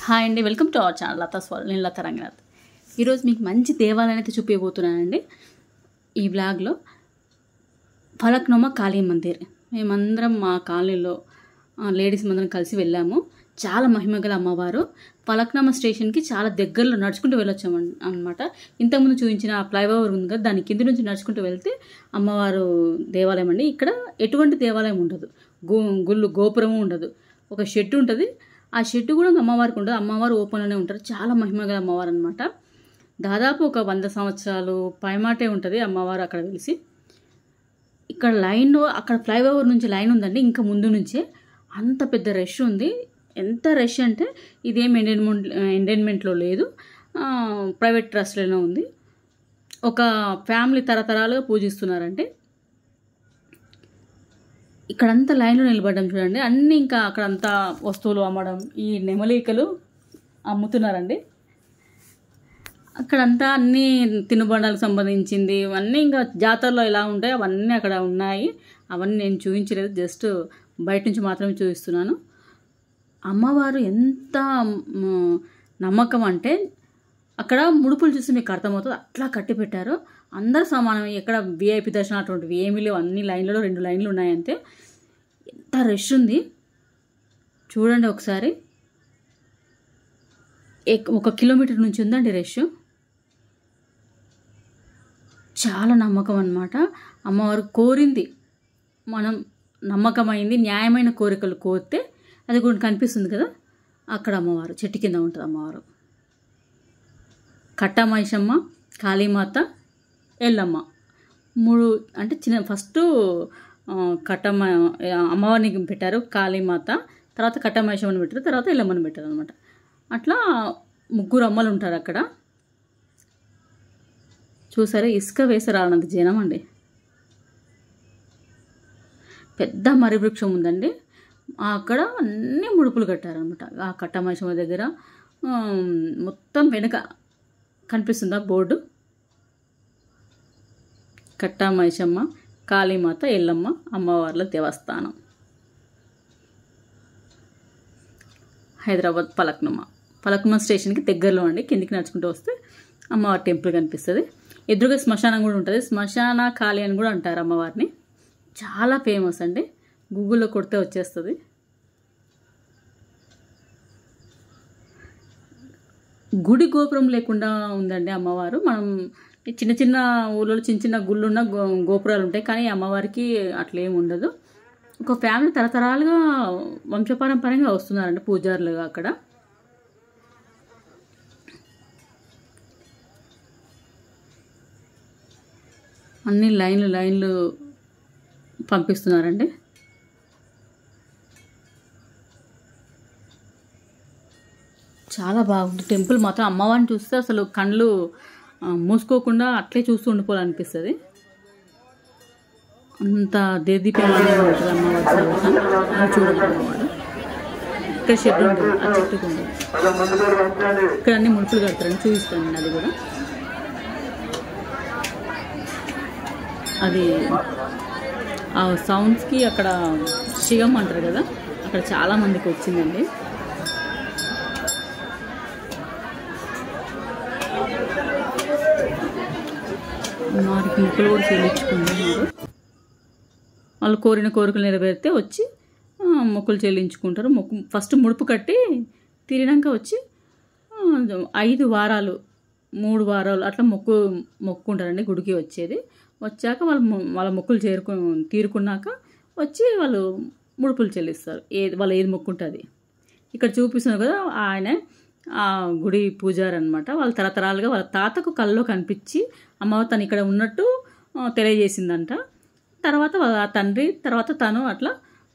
Hi అండి, welcome to our channel Latha's world. నేను లతా రంగనాథ్. ఈరోజు మీకు మంచి దేవాలయం అయితే చూపించబోతున్నానండి. ఈ బ్లాగ్లో ఫలక్నుమా కాళీ మందిర్. మేమందరం మా కాలనీలో లేడీస్ అందరం కలిసి వెళ్ళాము. చాలా మహిమగల అమ్మవారు. ఫలక్నుమా స్టేషన్కి చాలా దగ్గరలో నడుచుకుంటూ వెళ్ళొచ్చాము అనమాట. ఇంతకుముందు చూపించిన ఫ్లైఓవర్ ఉంది కదా, దాని కింద నుంచి నడుచుకుంటూ వెళ్తే అమ్మవారు దేవాలయం అండి. ఇక్కడ ఎటువంటి దేవాలయం ఉండదు, గోపురము ఉండదు, ఒక షెడ్ ఉంటుంది. ఆ షెడ్ కూడా అమ్మవారికి ఉండదు, అమ్మవారు ఓపెన్లోనే ఉంటారు. చాలా మహిమగల అమ్మవారు అనమాట. దాదాపు ఒక 100 సంవత్సరాలు పైమాటే ఉంటుంది అమ్మవారు అక్కడ వెలిసి. ఇక్కడ లైన్లో అక్కడ ఫ్లైఓవర్ నుంచి లైన్ ఉందండి, ఇంకా ముందు నుంచే అంత పెద్ద రష్ ఉంది. ఎంత రష్ అంటే ఇదేం ఎండైన్మెంట్లో లేదు, ప్రైవేట్ ట్రస్ట్లోనే ఉంది. ఒక ఫ్యామిలీ తరతరాలుగా పూజిస్తున్నారంటే. ఇక్కడంతా లైన్లో నిలబడ్డం చూడండి. అన్నీ ఇంకా అక్కడంతా వస్తువులు అమ్మడం, ఈ నెమలికలు అమ్ముతున్నారండి. అక్కడంతా అన్నీ తినుబండాలకు సంబంధించింది అవన్నీ ఇంకా జాతరలో ఎలా ఉంటాయి అవన్నీ అక్కడ ఉన్నాయి. అవన్నీ నేను చూపించలేదు, జస్ట్ బయట నుంచి మాత్రమే చూపిస్తున్నాను. అమ్మవారు ఎంత నమ్మకం అంటే అక్కడ ముడుపులు చూసి మీకు అర్థమవుతుంది, అట్లా కట్టి పెట్టారు. అందరు సమానమే, ఎక్కడ విఐపి దర్శనం అటువంటివి ఏమీ లేవు. అన్ని లైన్లలో 2 లైన్లు ఉన్నాయంతే. ఎంత రష్ ఉంది చూడండి ఒకసారి. 1 కిలోమీటర్ నుంచి ఉందండి రష్. చాలా నమ్మకం అన్నమాట. అమ్మవారు కోరింది మనం నమ్మకమైంది, న్యాయమైన కోరికలు కోరితే అది కూడా కనిపిస్తుంది కదా, అక్కడ అమ్మవారు చెట్టు కింద ఉంటుంది. అమ్మవారు కట్టమైషమ్మ, కాళీమాత, ఎల్లమ్మ 3 అంటే చిన్న ఫస్ట్ అమ్మవారిని పెట్టారు, కాళీమాత, తర్వాత కట్టమైషమ్మని పెట్టారు, తర్వాత ఎల్లమ్మని పెట్టారు అనమాట. అట్లా 3 అమ్మలు ఉంటారు అక్కడ. చూసారా, ఇసుక వేసరానంత జనం అండి. పెద్ద మర్రి వృక్షం ఉందండి, అక్కడ అన్ని ముడుపులు కట్టారనమాట. ఆ కట్టమైషమ్మ దగ్గర మొత్తం వెనుక కనిపిస్తుందా బోర్డు, కట్టమైషమ్మ, కాళీమాత, ఎల్లమ్మ అమ్మవార్ల దేవస్థానం, హైదరాబాద్ ఫలక్నుమా స్టేషన్కి దగ్గరలో అండి. కిందికి నడుచుకుంటూ వస్తే అమ్మవారి టెంపుల్ కనిపిస్తుంది. ఎదురుగా శ్మశానం కూడా ఉంటుంది, శ్మశాన కాళీ అని కూడా అంటారు అమ్మవారిని. చాలా ఫేమస్ అండి, గూగుల్లో కొడితే వచ్చేస్తుంది. గుడి గోపురం లేకుండా ఉందండి అమ్మవారు. మనం చిన్న చిన్న ఊళ్ళో చిన్న చిన్న గుళ్ళున్న గోపురాలు ఉంటాయి, కానీ అమ్మవారికి అట్లా ఏమి ఉండదు. ఒక ఫ్యామిలీ తరతరాలుగా వంశపారంపర్యంగా వస్తున్నారండి పూజారులుగా అక్కడ. అన్ని లైన్లు పంపిస్తున్నారండి. చాలా బాగుంది టెంపుల్ మాత్రం. అమ్మవారిని చూస్తే అసలు కళ్ళు మూసుకోకుండా అట్లే చూస్తూ ఉండిపోవాలనిపిస్తుంది. అంత దేదీప్యమానంగా ఉంటుంది అమ్మవారి చూడండి. అమ్మవారు ఇక్కడ షెడ్ ఉంటుంది, ఆ చెట్టుకు ఉంటుంది. ఇక్కడ అన్ని ముడుపులు కడతారని చూపిస్తాను. అది కూడా అది ఆ సౌండ్స్కి అక్కడ శివం అంటారు కదా, అక్కడ చాలా మందికి వచ్చిందండి. వారికి మొక్కులు కూడా చెల్లించుకుంటున్నారు. వాళ్ళు కోరిన కోరికలు నెరవేరితే వచ్చి మొక్కులు చెల్లించుకుంటారు. ఫస్ట్ ముడుపు కట్టి తీరినాక వచ్చి 5 వారాలు 3 వారాలు అట్లా మొక్కుంటారండి గుడికి వచ్చేది. వచ్చాక వాళ్ళ మొక్కులు తీరుకున్నాక వచ్చి వాళ్ళు ముడుపులు చెల్లిస్తారు. వాళ్ళు ఏది మొక్కుంటుంది. ఇక్కడ చూపిస్తున్నారు కదా, ఆయన ఆ గుడి పూజారి అనమాట. వాళ్ళ తరతరాలుగా వాళ్ళ తాతకు కల్లో కనిపించి అమ్మవారు తను ఇక్కడ ఉన్నట్టు తెలియజేసిందంట. తర్వాత వాళ్ళ తండ్రి, తర్వాత తను, అట్లా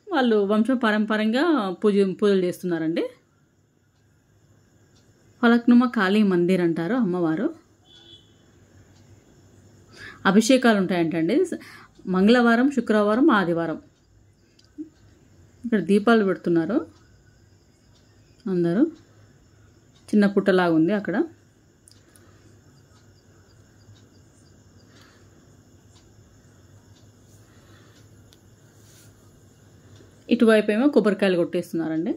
వాళ్ళు వంశపారంపర్యంగా పూజలు చేస్తున్నారండి. ఫలక్నుమా కాళీ మందిర్ అంటారు అమ్మవారు. అభిషేకాలు ఉంటాయంటండి మంగళవారం, శుక్రవారం, ఆదివారం. ఇక్కడ దీపాలు పెడుతున్నారు అందరూ. చిన్న పుట్టలాగా ఉంది అక్కడ. ఇటువైపు ఏమో కొబ్బరికాయలు కొట్టేస్తున్నారండి.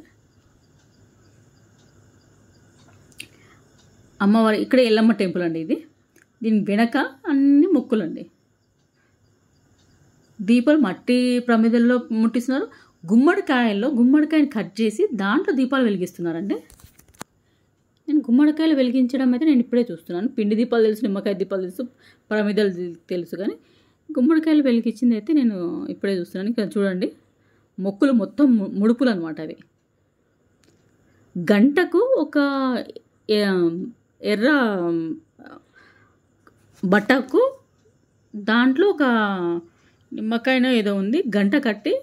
అమ్మవారి ఇక్కడ ఎల్లమ్మ టెంపుల్ అండి ఇది. దీని వెనక అన్ని మొక్కులండి. దీపాలు మట్టి ప్రమిదల్లో ముట్టిస్తున్నారు. గుమ్మడికాయని కట్ చేసి దాంట్లో దీపాలు వెలిగిస్తున్నారండి. నేను గుమ్మడికాయలు వెలిగించడం అయితే నేను ఇప్పుడే చూస్తున్నాను. పిండి దీపాలు తెలుసు, నిమ్మకాయ దీపాలు తెలుసు, ప్రమిదలు తెలుసు, కానీ గుమ్మడికాయలు వెలిగించింది అయితే నేను ఇప్పుడే చూస్తున్నాను. ఇక్కడ చూడండి, మొక్కులు మొత్తం ముడుపులు అనమాట అవి. గంటకు ఒక ఎర్ర బట్టకు దాంట్లో ఒక నిమ్మకాయనో ఏదో ఉంది, గంట కట్టి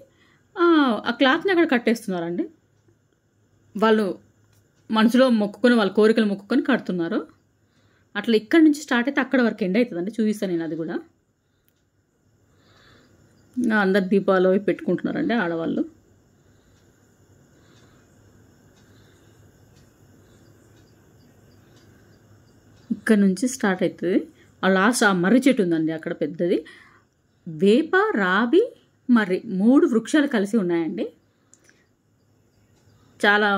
ఆ క్లాత్ని అక్కడ కట్టేస్తున్నారండి. వాళ్ళు మనసులో మొక్కుకొని, వాళ్ళ కోరికలు మొక్కుకొని కడుతున్నారు. అట్లా ఇక్కడి నుంచి స్టార్ట్ అయితే అక్కడ వరకు ఎండ్ అవుతుందండి. చూపిస్తాను నేను అది కూడా. అందరు దీపాలు అవి పెట్టుకుంటున్నారండి ఆడవాళ్ళు. ఇక్కడ నుంచి స్టార్ట్ అవుతుంది. ఆ లాస్ట్ ఆ మర్రి చెట్టు ఉందండి అక్కడ పెద్దది. వేప, రావి, మర్రి 3 వృక్షాలు కలిసి ఉన్నాయండి. చాలా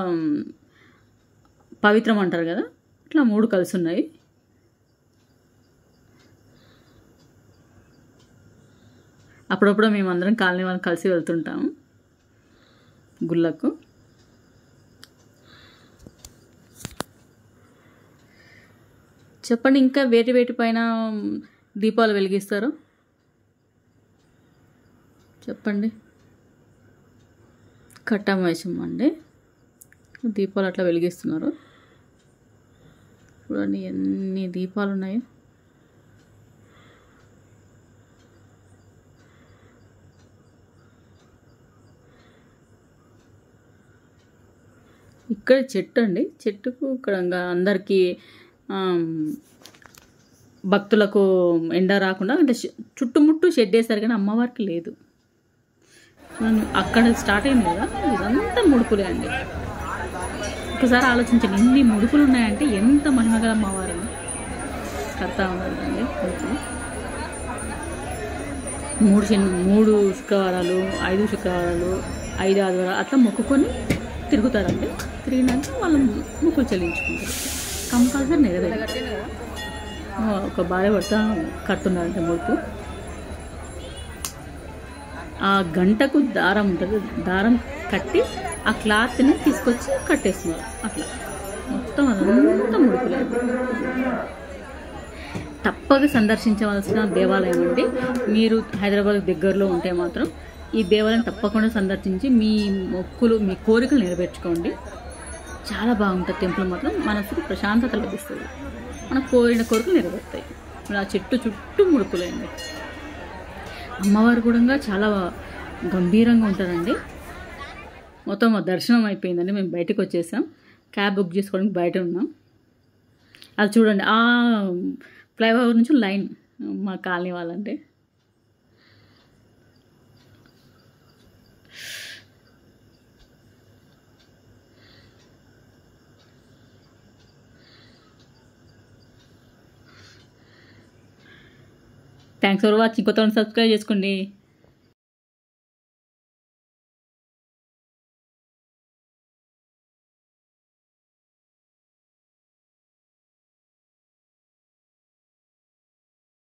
పవిత్రం అంటారు కదా, ఇట్లా 3 కలిసి ఉన్నాయి. అప్పుడప్పుడు మేమందరం కాలనీ వాళ్ళని కలిసి వెళ్తుంటాము గుళ్ళకు. చెప్పండి, ఇంకా వేటి పైన దీపాలు వెలిగిస్తారు చెప్పండి. కట్టమైసం అండి, దీపాలు అట్లా వెలిగిస్తున్నారు. చూడండి ఎన్ని దీపాలు ఉన్నాయి. ఇక్కడ చెట్టు అండి, చెట్టుకు ఇక్కడ అందరికీ భక్తులకు ఎండ రాకుండా అంటే చుట్టుముట్టు షెడ్ వేస్తారు, కానీ అమ్మవారికి లేదు. అక్కడ స్టార్ట్ అయింది కదా, ఇదంతా ముడుపులే అండి. ఒకసారి ఆలోచించండి, ఎన్ని ముడుపులు ఉన్నాయంటే ఎంత మహిమగల అమ్మవారు కడతా ఉన్నారండి. 3 శుక్రవారాలు, 5 శుక్రవారాలు, 5 ఆదివారాలు అట్లా మొక్కుకొని తిరుగుతారండి. తిరిగినాక వాళ్ళు మొక్కులు చెల్లించుకుంటారు. కంపల్సరీ నెరవేరు. ఒక భార్య భర్త కడుతున్నారంటే ముడుపు. ఆ గంటకు దారం ఉంటుంది, దారం కట్టి ఆ క్లాత్ని తీసుకొచ్చి కట్టేస్తున్నారు. అట్లా మొత్తం అదంతా ముడుపులేదు. తప్పక సందర్శించవలసిన దేవాలయం అండి. మీరు హైదరాబాద్ దగ్గరలో ఉంటే మాత్రం ఈ దేవాలయం తప్పకుండా సందర్శించి మీ మొక్కులు, మీ కోరికలు నెరవేర్చుకోండి. చాలా బాగుంటుంది టెంపుల్ మాత్రం. మనసుకు ప్రశాంతత లభిస్తుంది, మన కోరిన కోరికలు నెరవేరుతాయి. ఆ చెట్టు చుట్టూ ముడుపులేండి. అమ్మవారు కూడా చాలా గంభీరంగా ఉంటారండి. మొత్తం దర్శనం అయిపోయిందండి, మేము బయటకు వచ్చేసాం. క్యాబ్ బుక్ చేసుకోవడానికి బయట ఉన్నాం. అది చూడండి, ఆ ఫ్లైఓవర్ నుంచి లైన్ మా కాలనీ వాళ్ళంటే. Thanks for watching. కొత్త సబ్స్క్రైబ్ చేసుకోండి.